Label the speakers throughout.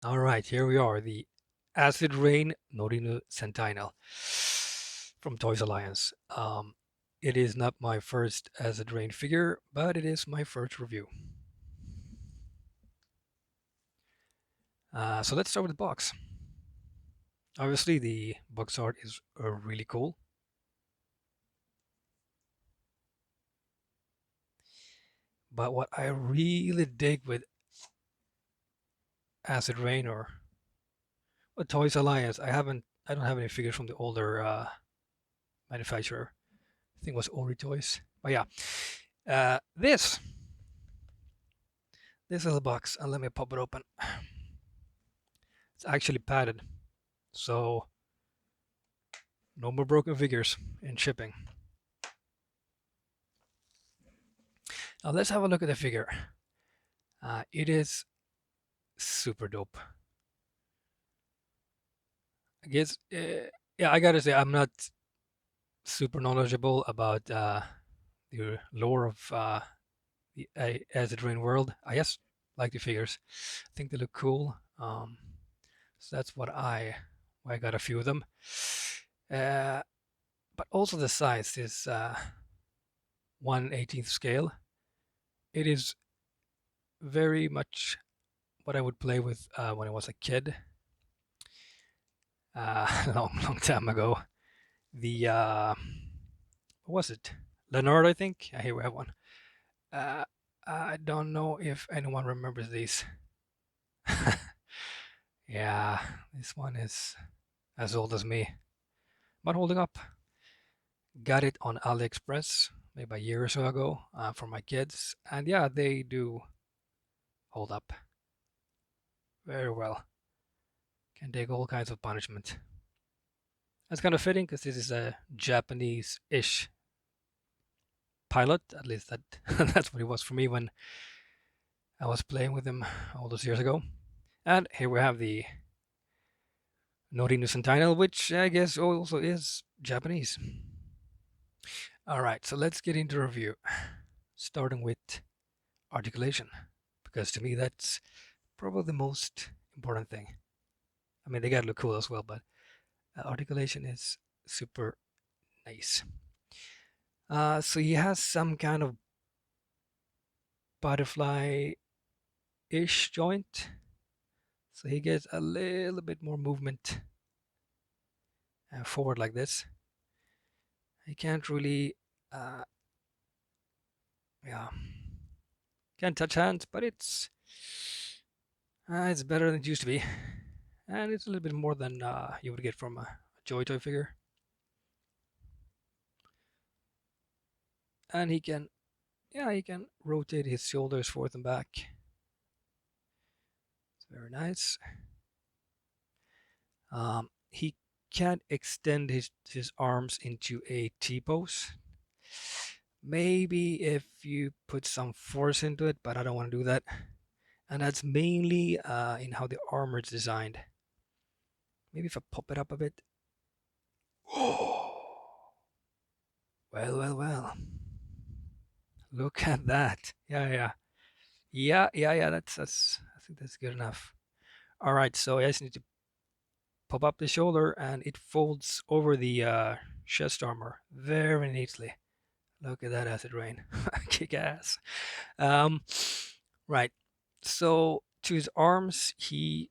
Speaker 1: All right, here we are, the Acid Rain Norinu Sentinel from Toys Alliance. It is not my first Acid Rain figure, but it is my first review. So let's start with the box. Obviously, the box art is really cool. But what I really dig with Acid Rain or Toys Alliance, I don't have any figures from the older manufacturer. I think it was Ori Toys. But yeah, this little box, and let me pop it open. It's actually padded, so no more broken figures in shipping. Now let's have a look at the figure. It is super dope. I guess, yeah, I gotta say I'm not super knowledgeable about the lore of the Acid Rain world. I just like the figures. I think they look cool. So that's why I got a few of them. Uh, but also the size is 1/18th scale. It is very much what I would play with when I was a kid, long time ago. The what was it? Leonard, I think. Here we have one. Uh, I don't know if anyone remembers these. Yeah, this one is as old as me, but holding up. Got it on AliExpress maybe a year or so ago for my kids, and yeah, they do hold up very well. Can take all kinds of punishment. That's kind of fitting because this is a Japanese-ish pilot. At least that's what it was for me when I was playing with him all those years ago. And here we have the Norinu Sentinel, which I guess also is Japanese. All right, so let's get into review, starting with articulation, because to me that's probably the most important thing. I mean, they gotta look cool as well, but articulation is super nice. So he has some kind of butterfly-ish joint, so he gets a little bit more movement forward like this. He can't really, yeah, can't touch hands, but it's better than it used to be, and it's a little bit more than you would get from a Joy Toy figure. And he can, yeah, he can rotate his shoulders forth and back. It's very nice. He can't extend his arms into a T pose. Maybe if you put some force into it, but I don't want to do that. And that's mainly in how the armor is designed. Maybe if I pop it up a bit. Oh, well. Look at that. Yeah. That's. I think that's good enough. All right, so I just need to pop up the shoulder, and it folds over the chest armor very neatly. Look at that acid rain. Kick ass. Um, right. So to his arms, he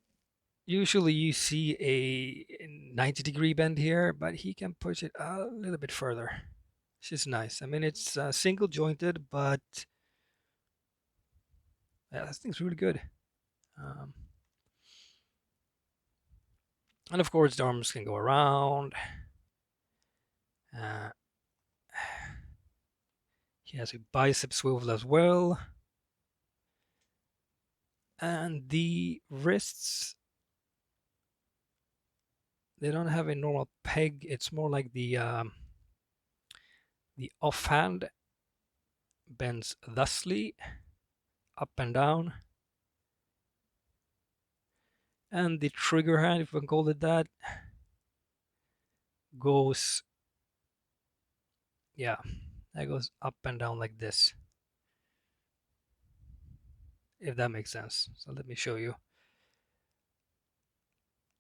Speaker 1: usually you see a 90-degree bend here, but he can push it a little bit further. Which is nice. I mean, it's single jointed, but yeah, this thing's really good. Um, and of course, the arms can go around. Uh, he has a bicep swivel as well. And the wrists, they don't have a normal peg. It's more like the offhand bends thusly up and down, and the trigger hand, if we can call it that, goes, yeah, that goes up and down like this, if that makes sense. So let me show you.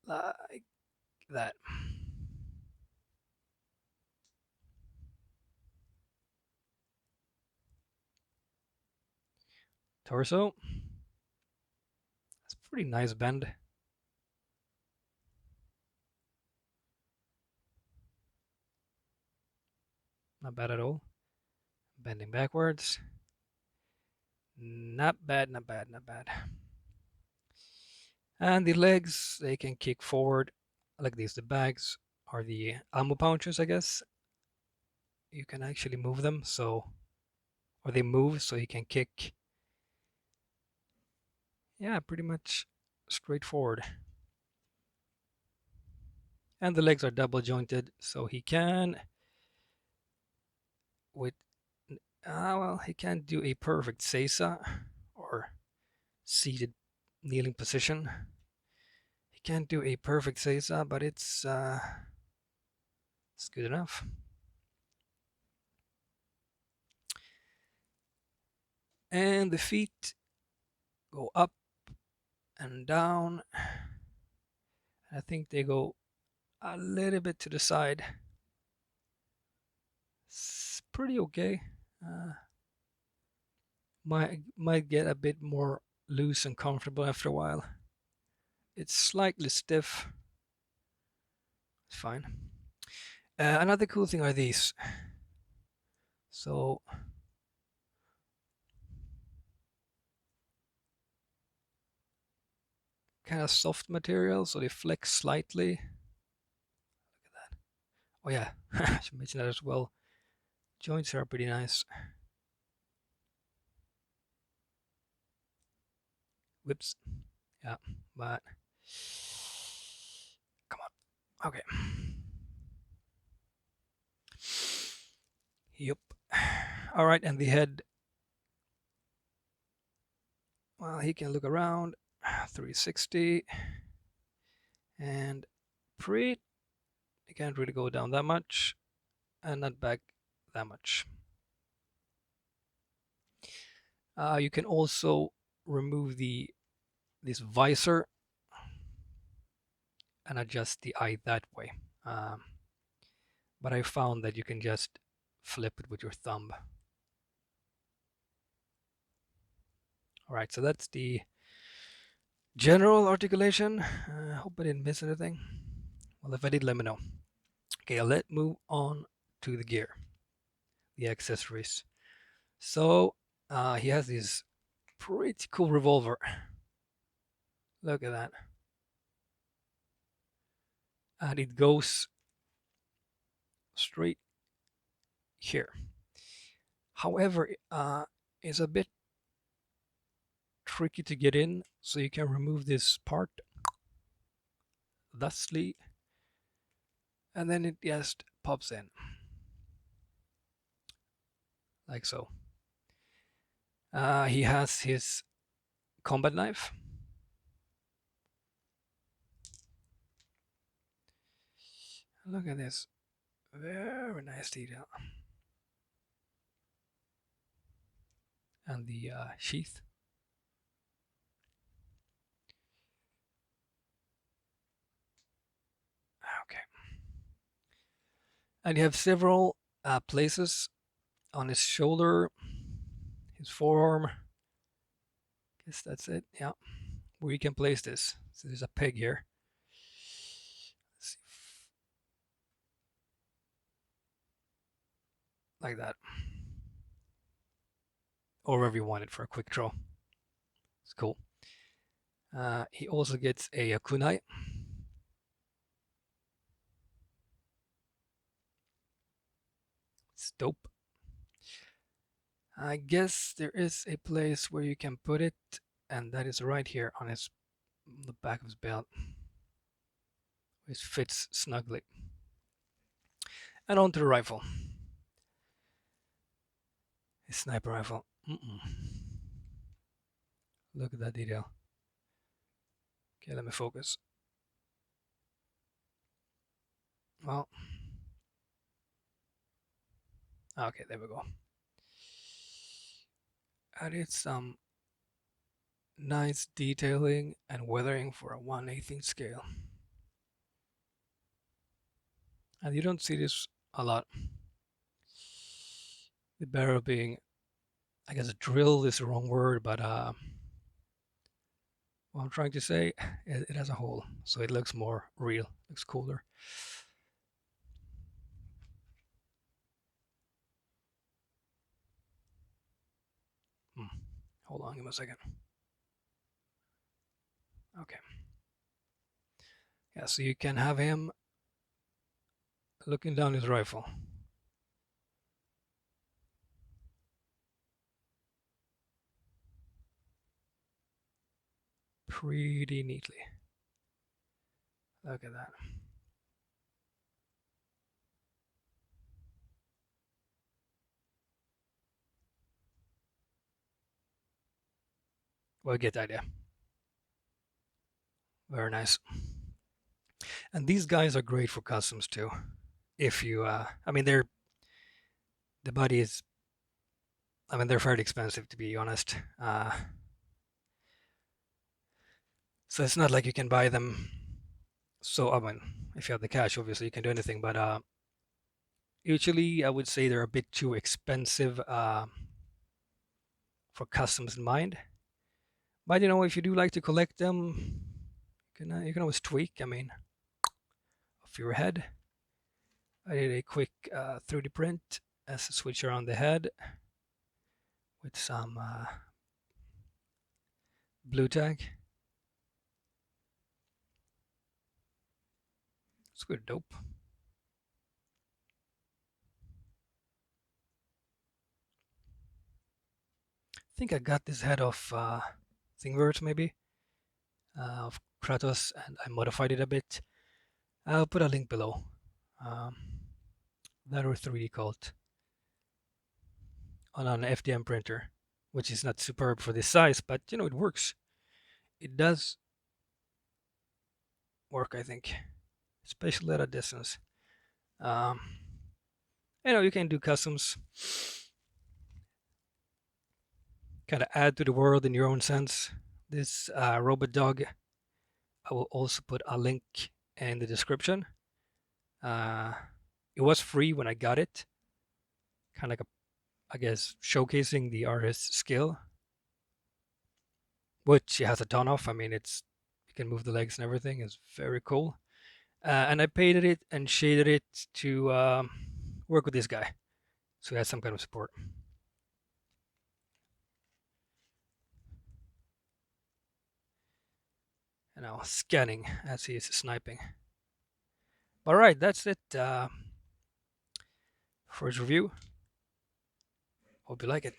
Speaker 1: like that. Torso. That's a pretty nice bend. Not bad at all. Bending backwards. Not bad, not bad, not bad. And the legs, they can kick forward like these. The bags are the ammo pouches, I guess. You can actually move them, so, or they move so you can kick. Yeah, pretty much straightforward. And the legs are double jointed, so he can, with, well, he can't do a perfect seisa or seated kneeling position. He can't do a perfect seisa, but it's good enough. And the feet go up and down. I think they go a little bit to the side. It's pretty okay. Might get a bit more loose and comfortable after a while. It's slightly stiff. It's fine. Another cool thing are these. So kind of soft material, so they flex slightly. Look at that. Oh yeah, I should mention that as well. Joints are pretty nice. Whoops. Yeah, but come on. Okay. Yep. All right, and the head. Well, he can look around 360 and pretty. He can't really go down that much and not back that much. You can also remove this visor and adjust the eye that way. But I found that you can just flip it with your thumb. All right, so that's the general articulation. I hope I didn't miss anything. Well, if I did, let me know. Okay, let's move on to the gear, the accessories. So he has this pretty cool revolver. Look at that. And it goes straight here. However, it's a bit tricky to get in, so you can remove this part thusly, and then it just pops in like so. He has his combat knife. Look at this, very nice detail. And the sheath. Okay. And you have several places on his shoulder, his forearm. Guess that's it. Yeah, where you can place this. So there's a peg here. Let's see. Like that. Or wherever you want it for a quick draw. It's cool. He also gets a kunai. It's dope. I guess there is a place where you can put it, and that is right here on the back of his belt. It fits snugly. And onto the rifle. His sniper rifle. Look at that detail. Okay, let me focus. Well, okay, there we go. And it's some nice detailing and weathering for a 1/18 scale. And you don't see this a lot. The barrel being, I guess, drilled is the wrong word, but what I'm trying to say, it has a hole, so it looks more real, looks cooler. Hmm. Hold on, give me a second. Okay. Yeah, so you can have him looking down his rifle. Pretty neatly. Look at that. Well, get the idea. Very nice. And these guys are great for customs too. If you, I mean, the body is, I mean, they're fairly expensive to be honest. So it's not like you can buy them. So I mean, if you have the cash, obviously you can do anything. But usually, I would say they're a bit too expensive for customs in mind. But if you do like to collect them, you can always tweak. I mean, of your head. I did a quick 3D print as a switch around the head with some blue tag. It's good dope. I think I got this head of Thingiverse maybe of Kratos, and I modified it a bit. I'll put a link below. Um, that or 3D cult on an FDM printer, which is not superb for this size, but it works. It does work, I think, especially at a distance. Um, you can do customs, kind of add to the world in your own sense. This robot dog, I will also put a link in the description. Uh, it was free when I got it, kind of like I guess showcasing the artist's skill, which he has a ton of. I mean, you can move the legs and everything. It's very cool. And I painted it and shaded it to work with this guy, so he has some kind of support. And now scanning as he is sniping. All right, that's it for his review. Hope you like it.